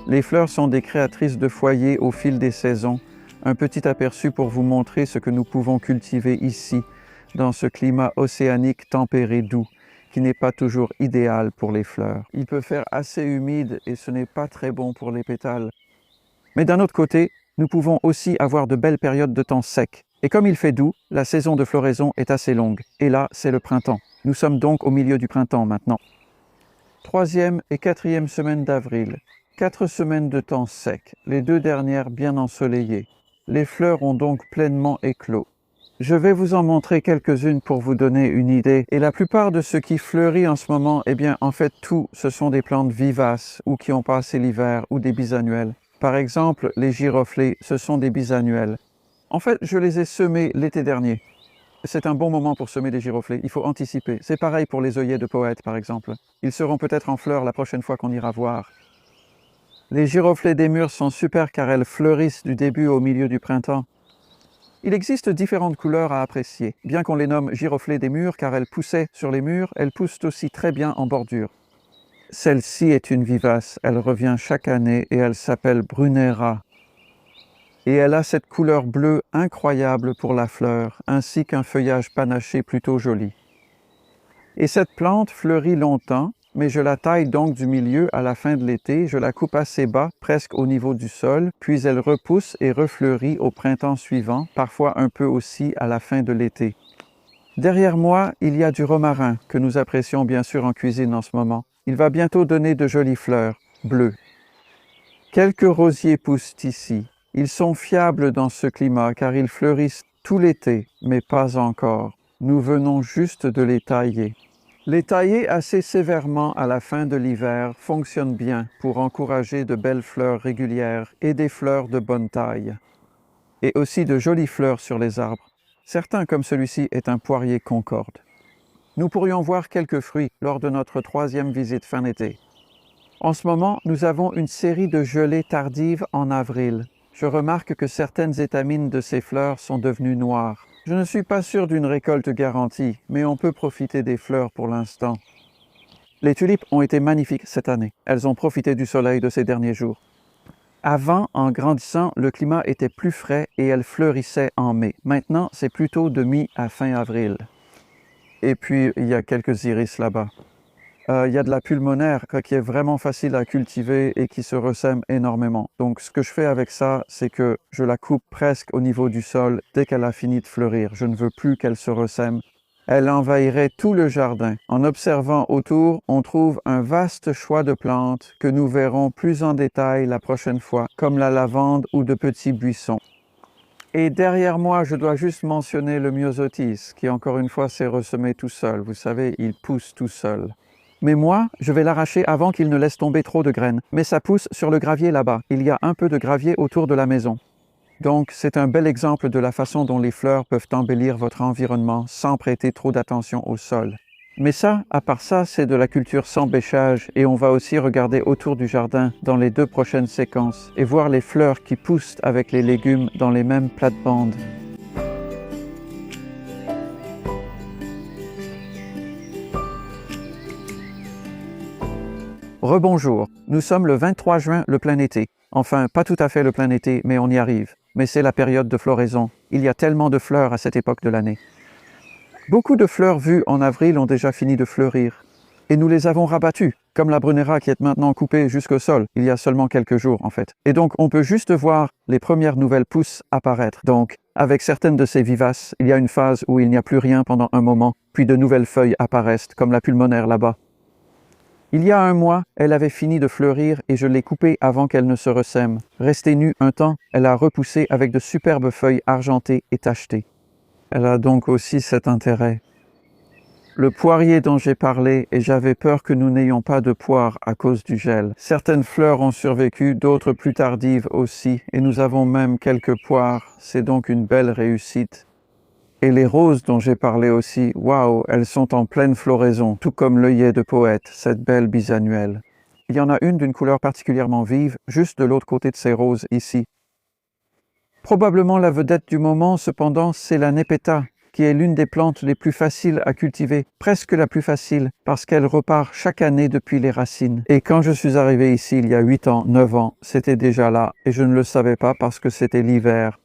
Les fleurs sont des créatrices de foyers au fil des saisons. Un petit aperçu pour vous montrer ce que nous pouvons cultiver ici, dans ce climat océanique tempéré doux, qui n'est pas toujours idéal pour les fleurs. Il peut faire assez humide et ce n'est pas très bon pour les pétales. Mais d'un autre côté, nous pouvons aussi avoir de belles périodes de temps sec. Et comme il fait doux, la saison de floraison est assez longue. Et là, c'est le printemps. Nous sommes donc au milieu du printemps maintenant. 3e et 4e semaine d'avril. 4 semaines de temps sec, les 2 dernières bien ensoleillées. Les fleurs ont donc pleinement éclos. Je vais vous en montrer quelques-unes pour vous donner une idée. Et la plupart de ce qui fleurit en ce moment, eh bien, en fait, tout, ce sont des plantes vivaces ou qui ont passé l'hiver ou des bisannuelles. Par exemple, les giroflées, ce sont des bisannuelles. En fait, je les ai semés l'été dernier. C'est un bon moment pour semer des giroflées, il faut anticiper. C'est pareil pour les œillets de poète, par exemple. Ils seront peut-être en fleurs la prochaine fois qu'on ira voir. Les giroflées des murs sont super car elles fleurissent du début au milieu du printemps. Il existe différentes couleurs à apprécier. Bien qu'on les nomme giroflées des murs car elles poussaient sur les murs, elles poussent aussi très bien en bordure. Celle-ci est une vivace, elle revient chaque année et elle s'appelle Brunera. Et elle a cette couleur bleue incroyable pour la fleur, ainsi qu'un feuillage panaché plutôt joli. Et cette plante fleurit longtemps, mais je la taille donc du milieu à la fin de l'été, je la coupe assez bas, presque au niveau du sol, puis elle repousse et refleurit au printemps suivant, parfois un peu aussi à la fin de l'été. Derrière moi, il y a du romarin, que nous apprécions bien sûr en cuisine en ce moment. Il va bientôt donner de jolies fleurs, bleues. Quelques rosiers poussent ici. Ils sont fiables dans ce climat car ils fleurissent tout l'été, mais pas encore. Nous venons juste de les tailler. Les tailler assez sévèrement à la fin de l'hiver fonctionne bien pour encourager de belles fleurs régulières et des fleurs de bonne taille. Et aussi de jolies fleurs sur les arbres. Certains comme celui-ci est un poirier concorde. Nous pourrions voir quelques fruits lors de notre 3e visite fin été. En ce moment, nous avons une série de gelées tardives en avril. Je remarque que certaines étamines de ces fleurs sont devenues noires. Je ne suis pas sûr d'une récolte garantie, mais on peut profiter des fleurs pour l'instant. Les tulipes ont été magnifiques cette année. Elles ont profité du soleil de ces derniers jours. Avant, en grandissant, le climat était plus frais et elles fleurissaient en mai. Maintenant, c'est plutôt de mi à fin avril. Et puis, il y a quelques iris là-bas. Il y a de la pulmonaire qui est vraiment facile à cultiver et qui se ressème énormément. Donc, ce que je fais avec ça, c'est que je la coupe presque au niveau du sol dès qu'elle a fini de fleurir. Je ne veux plus qu'elle se ressème. Elle envahirait tout le jardin. En observant autour, on trouve un vaste choix de plantes que nous verrons plus en détail la prochaine fois, comme la lavande ou de petits buissons. Et derrière moi, je dois juste mentionner le myosotis, qui encore une fois s'est ressemé tout seul. Vous savez, il pousse tout seul. Mais moi, je vais l'arracher avant qu'il ne laisse tomber trop de graines. Mais ça pousse sur le gravier là-bas. Il y a un peu de gravier autour de la maison. Donc, c'est un bel exemple de la façon dont les fleurs peuvent embellir votre environnement sans prêter trop d'attention au sol. Mais ça, à part ça, c'est de la culture sans bêchage et on va aussi regarder autour du jardin dans les 2 prochaines séquences et voir les fleurs qui poussent avec les légumes dans les mêmes plates-bandes. Rebonjour, nous sommes le 23 juin, le plein été. Enfin, pas tout à fait le plein été, mais on y arrive. Mais c'est la période de floraison. Il y a tellement de fleurs à cette époque de l'année. Beaucoup de fleurs vues en avril ont déjà fini de fleurir. Et nous les avons rabattues, comme la Brunera qui est maintenant coupée jusqu'au sol, il y a seulement quelques jours en fait. Et donc on peut juste voir les premières nouvelles pousses apparaître. Donc, avec certaines de ces vivaces, il y a une phase où il n'y a plus rien pendant un moment, puis de nouvelles feuilles apparaissent, comme la pulmonaire là-bas. Il y a un mois, elle avait fini de fleurir et je l'ai coupée avant qu'elle ne se ressème. Restée nue un temps, elle a repoussé avec de superbes feuilles argentées et tachetées. Elle a donc aussi cet intérêt. Le poirier dont j'ai parlé, et j'avais peur que nous n'ayons pas de poires à cause du gel. Certaines fleurs ont survécu, d'autres plus tardives aussi, et nous avons même quelques poires. C'est donc une belle réussite. Et les roses dont j'ai parlé aussi, waouh, elles sont en pleine floraison, tout comme l'œillet de poète, cette belle bisannuelle. Il y en a une d'une couleur particulièrement vive, juste de l'autre côté de ces roses ici. Probablement la vedette du moment, cependant, c'est la Nepeta, qui est l'une des plantes les plus faciles à cultiver, presque la plus facile, parce qu'elle repart chaque année depuis les racines. Et quand je suis arrivé ici il y a 8 ans, 9 ans, c'était déjà là, et je ne le savais pas parce que c'était l'hiver.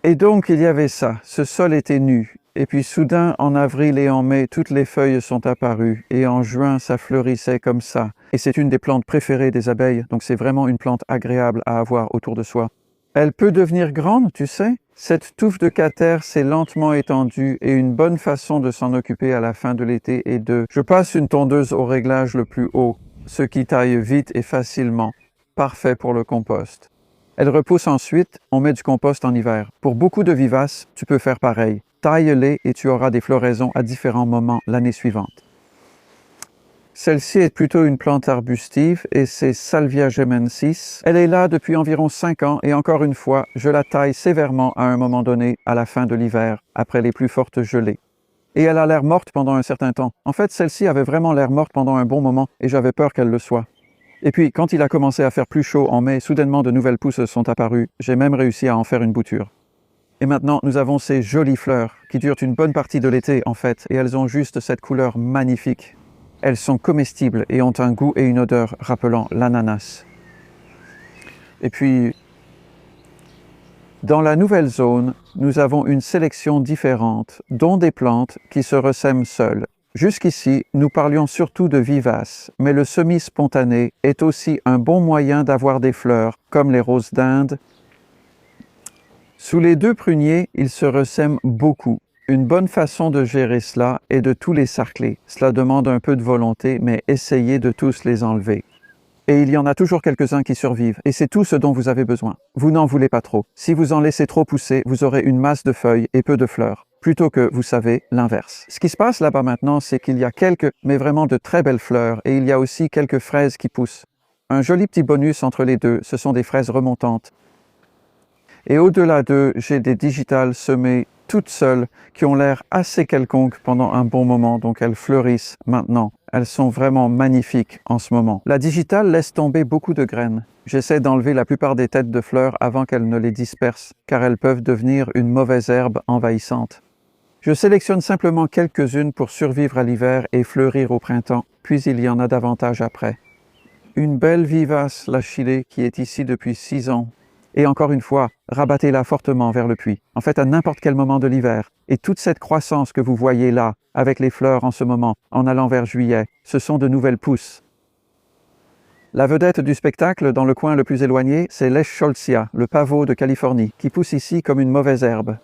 Et donc il y avait ça, ce sol était nu. Et puis soudain, en avril et en mai, toutes les feuilles sont apparues. Et en juin, ça fleurissait comme ça. Et c'est une des plantes préférées des abeilles, donc c'est vraiment une plante agréable à avoir autour de soi. Elle peut devenir grande, tu sais. Cette touffe de catère s'est lentement étendue et une bonne façon de s'en occuper à la fin de l'été est de... Je passe une tondeuse au réglage le plus haut, ce qui taille vite et facilement. Parfait pour le compost. Elle repousse ensuite, on met du compost en hiver. Pour beaucoup de vivaces, tu peux faire pareil. Taille-les et tu auras des floraisons à différents moments l'année suivante. Celle-ci est plutôt une plante arbustive et c'est Salvia gemensis. Elle est là depuis environ 5 ans et encore une fois, je la taille sévèrement à un moment donné, à la fin de l'hiver, après les plus fortes gelées. Et elle a l'air morte pendant un certain temps. En fait, celle-ci avait vraiment l'air morte pendant un bon moment et j'avais peur qu'elle le soit. Et puis, quand il a commencé à faire plus chaud en mai, soudainement de nouvelles pousses sont apparues. J'ai même réussi à en faire une bouture. Et maintenant, nous avons ces jolies fleurs qui durent une bonne partie de l'été en fait, et elles ont juste cette couleur magnifique. Elles sont comestibles et ont un goût et une odeur rappelant l'ananas. Et puis, dans la nouvelle zone, nous avons une sélection différente, dont des plantes qui se ressèment seules. Jusqu'ici, nous parlions surtout de vivaces, mais le semis spontané est aussi un bon moyen d'avoir des fleurs, comme les roses d'Inde. Sous les 2 pruniers, ils se ressèment beaucoup. Une bonne façon de gérer cela est de tous les sarcler. Cela demande un peu de volonté, mais essayez de tous les enlever. Et il y en a toujours quelques-uns qui survivent, et c'est tout ce dont vous avez besoin. Vous n'en voulez pas trop. Si vous en laissez trop pousser, vous aurez une masse de feuilles et peu de fleurs, plutôt que, vous savez, l'inverse. Ce qui se passe là-bas maintenant, c'est qu'il y a quelques, mais vraiment de très belles fleurs, et il y a aussi quelques fraises qui poussent. Un joli petit bonus entre les deux, ce sont des fraises remontantes. Et au-delà d'eux, j'ai des digitales semées toutes seules qui ont l'air assez quelconques pendant un bon moment, donc elles fleurissent maintenant. Elles sont vraiment magnifiques en ce moment. La digitale laisse tomber beaucoup de graines. J'essaie d'enlever la plupart des têtes de fleurs avant qu'elles ne les dispersent, car elles peuvent devenir une mauvaise herbe envahissante. Je sélectionne simplement quelques-unes pour survivre à l'hiver et fleurir au printemps, puis il y en a davantage après. Une belle vivace, la Chilée, qui est ici depuis 6 ans. Et encore une fois, rabattez-la fortement vers le puits, en fait à n'importe quel moment de l'hiver. Et toute cette croissance que vous voyez là, avec les fleurs en ce moment, en allant vers juillet, ce sont de nouvelles pousses. La vedette du spectacle, dans le coin le plus éloigné, c'est l'Eschscholzia, le pavot de Californie, qui pousse ici comme une mauvaise herbe.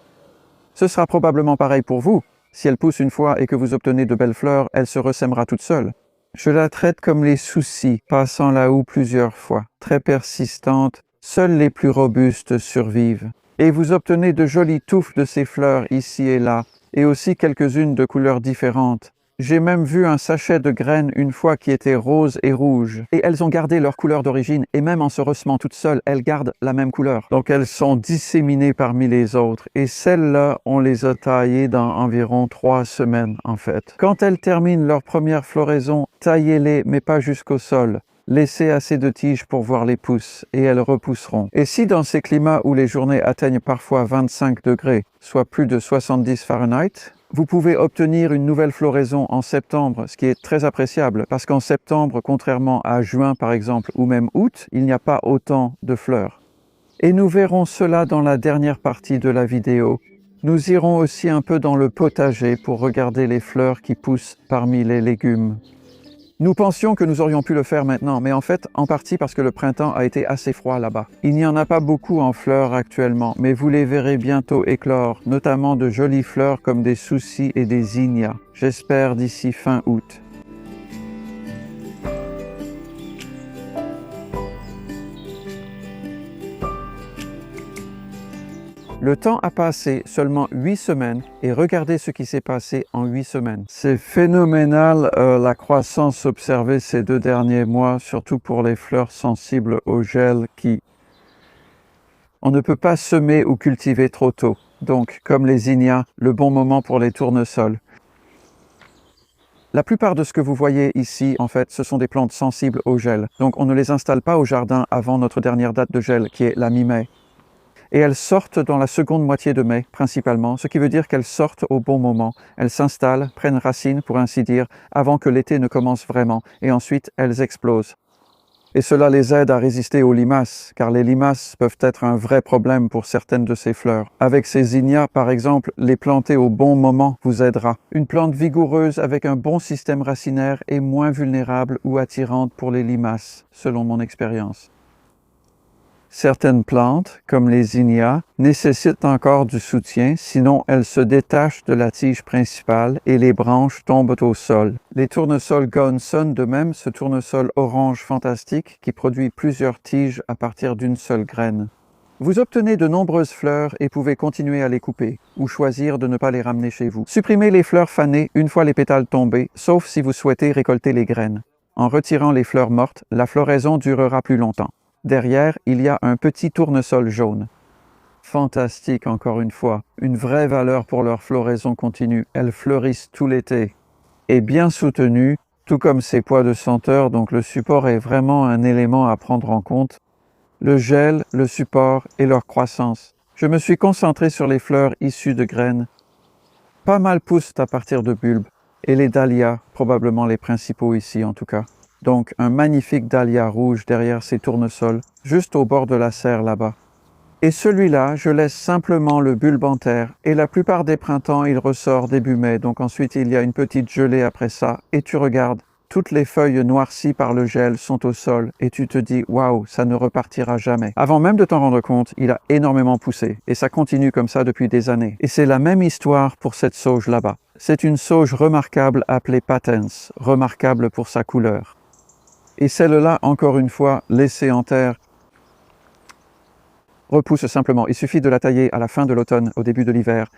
Ce sera probablement pareil pour vous. Si elle pousse une fois et que vous obtenez de belles fleurs, elle se ressèmera toute seule. Je la traite comme les soucis, passant là-haut plusieurs fois, très persistante. Seuls les plus robustes survivent. Et vous obtenez de jolies touffes de ces fleurs ici et là, et aussi quelques-unes de couleurs différentes. J'ai même vu un sachet de graines une fois qui était rose et rouge. Et elles ont gardé leur couleur d'origine, et même en se ressemant toutes seules, elles gardent la même couleur. Donc elles sont disséminées parmi les autres. Et celles-là, on les a taillées dans environ 3 semaines, en fait. Quand elles terminent leur première floraison, taillez-les, mais pas jusqu'au sol. Laissez assez de tiges pour voir les pousses et elles repousseront. Et si dans ces climats où les journées atteignent parfois 25 degrés, soit plus de 70 Fahrenheit, vous pouvez obtenir une nouvelle floraison en septembre, ce qui est très appréciable parce qu'en septembre, contrairement à juin par exemple ou même août, il n'y a pas autant de fleurs. Et nous verrons cela dans la dernière partie de la vidéo. Nous irons aussi un peu dans le potager pour regarder les fleurs qui poussent parmi les légumes. Nous pensions que nous aurions pu le faire maintenant, mais en fait, en partie parce que le printemps a été assez froid là-bas. Il n'y en a pas beaucoup en fleurs actuellement, mais vous les verrez bientôt éclore, notamment de jolies fleurs comme des soucis et des zinnias. J'espère d'ici fin août. Le temps a passé seulement 8 semaines et regardez ce qui s'est passé en 8 semaines. C'est phénoménal la croissance observée ces 2 derniers mois, surtout pour les fleurs sensibles au gel qui... On ne peut pas semer ou cultiver trop tôt. Donc, comme les zinnias, le bon moment pour les tournesols. La plupart de ce que vous voyez ici, en fait, ce sont des plantes sensibles au gel. Donc, on ne les installe pas au jardin avant notre dernière date de gel, qui est la mi-mai. Et elles sortent dans la seconde moitié de mai, principalement, ce qui veut dire qu'elles sortent au bon moment. Elles s'installent, prennent racine, pour ainsi dire, avant que l'été ne commence vraiment, et ensuite elles explosent. Et cela les aide à résister aux limaces, car les limaces peuvent être un vrai problème pour certaines de ces fleurs. Avec ces zinnias, par exemple, les planter au bon moment vous aidera. Une plante vigoureuse avec un bon système racinaire est moins vulnérable ou attirante pour les limaces, selon mon expérience. Certaines plantes, comme les zinnias, nécessitent encore du soutien, sinon elles se détachent de la tige principale et les branches tombent au sol. Les tournesols Gonson, de même, ce tournesol orange fantastique qui produit plusieurs tiges à partir d'une seule graine. Vous obtenez de nombreuses fleurs et pouvez continuer à les couper, ou choisir de ne pas les ramener chez vous. Supprimez les fleurs fanées une fois les pétales tombés, sauf si vous souhaitez récolter les graines. En retirant les fleurs mortes, la floraison durera plus longtemps. Derrière, il y a un petit tournesol jaune. Fantastique encore une fois, une vraie valeur pour leur floraison continue. Elles fleurissent tout l'été. Et bien soutenues, tout comme ces pois de senteur, donc le support est vraiment un élément à prendre en compte. Le gel, le support et leur croissance. Je me suis concentré sur les fleurs issues de graines. Pas mal poussent à partir de bulbes. Et les dahlias, probablement les principaux ici en tout cas. Donc un magnifique dahlia rouge derrière ces tournesols, juste au bord de la serre là-bas. Et celui-là, je laisse simplement le bulbe en terre, et la plupart des printemps, il ressort début mai, donc ensuite il y a une petite gelée après ça, et tu regardes, toutes les feuilles noircies par le gel sont au sol, et tu te dis « Waouh, ça ne repartira jamais ». Avant même de t'en rendre compte, il a énormément poussé, et ça continue comme ça depuis des années. Et c'est la même histoire pour cette sauge là-bas. C'est une sauge remarquable appelée Patens, remarquable pour sa couleur. Et celle-là, encore une fois, laissée en terre, repousse simplement. Il suffit de la tailler à la fin de l'automne, au début de l'hiver.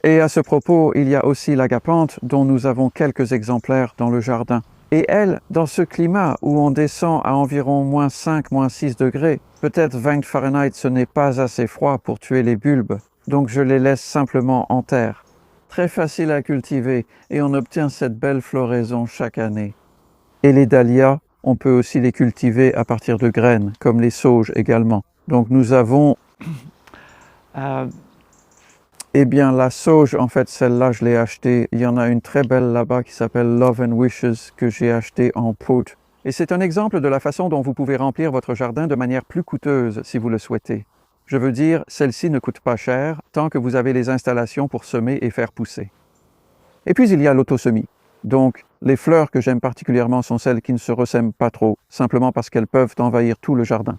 Et à ce propos, il y a aussi l'agapante, dont nous avons quelques exemplaires dans le jardin. Et elle, dans ce climat où on descend à environ -5, -6 degrés, peut-être 20 Fahrenheit, ce n'est pas assez froid pour tuer les bulbes. Donc je les laisse simplement en terre. Très facile à cultiver, et on obtient cette belle floraison chaque année. Et les dahlias, on peut aussi les cultiver à partir de graines, comme les sauges également. Donc nous avons, eh bien la sauge, en fait celle-là je l'ai achetée, il y en a une très belle là-bas qui s'appelle Love and Wishes que j'ai achetée en pot. Et c'est un exemple de la façon dont vous pouvez remplir votre jardin de manière plus coûteuse si vous le souhaitez. Je veux dire, celle-ci ne coûte pas cher tant que vous avez les installations pour semer et faire pousser. Et puis il y a l'autosemie. Donc, les fleurs que j'aime particulièrement sont celles qui ne se ressèment pas trop, simplement parce qu'elles peuvent envahir tout le jardin.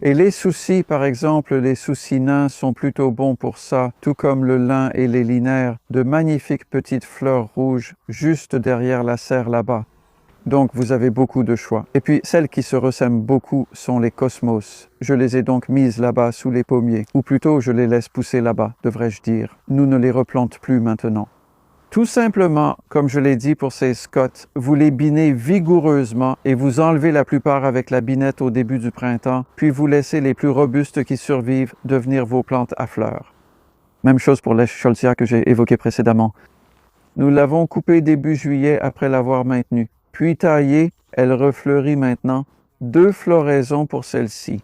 Et les soucis, par exemple, les soucis nains sont plutôt bons pour ça, tout comme le lin et les linaires, de magnifiques petites fleurs rouges juste derrière la serre là-bas. Donc, vous avez beaucoup de choix. Et puis, celles qui se ressèment beaucoup sont les cosmos. Je les ai donc mises là-bas sous les pommiers, ou plutôt je les laisse pousser là-bas, devrais-je dire. Nous ne les replante plus maintenant. Tout simplement, comme je l'ai dit pour ces scots, vous les binez vigoureusement et vous enlevez la plupart avec la binette au début du printemps, puis vous laissez les plus robustes qui survivent devenir vos plantes à fleurs. Même chose pour l'Eschscholzia que j'ai évoqué précédemment. Nous l'avons coupée début juillet après l'avoir maintenue. Puis taillée, elle refleurit maintenant. 2 floraisons pour celle-ci.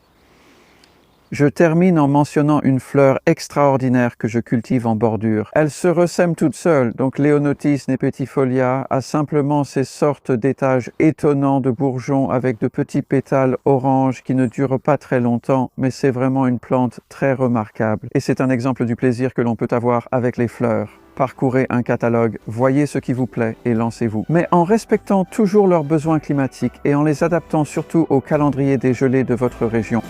Je termine en mentionnant une fleur extraordinaire que je cultive en bordure. Elle se ressème toute seule, donc Leonotis nepetifolia a simplement ces sortes d'étages étonnants de bourgeons avec de petits pétales oranges qui ne durent pas très longtemps, mais c'est vraiment une plante très remarquable. Et c'est un exemple du plaisir que l'on peut avoir avec les fleurs. Parcourez un catalogue, voyez ce qui vous plaît et lancez-vous. Mais en respectant toujours leurs besoins climatiques et en les adaptant surtout au calendrier des gelées de votre région.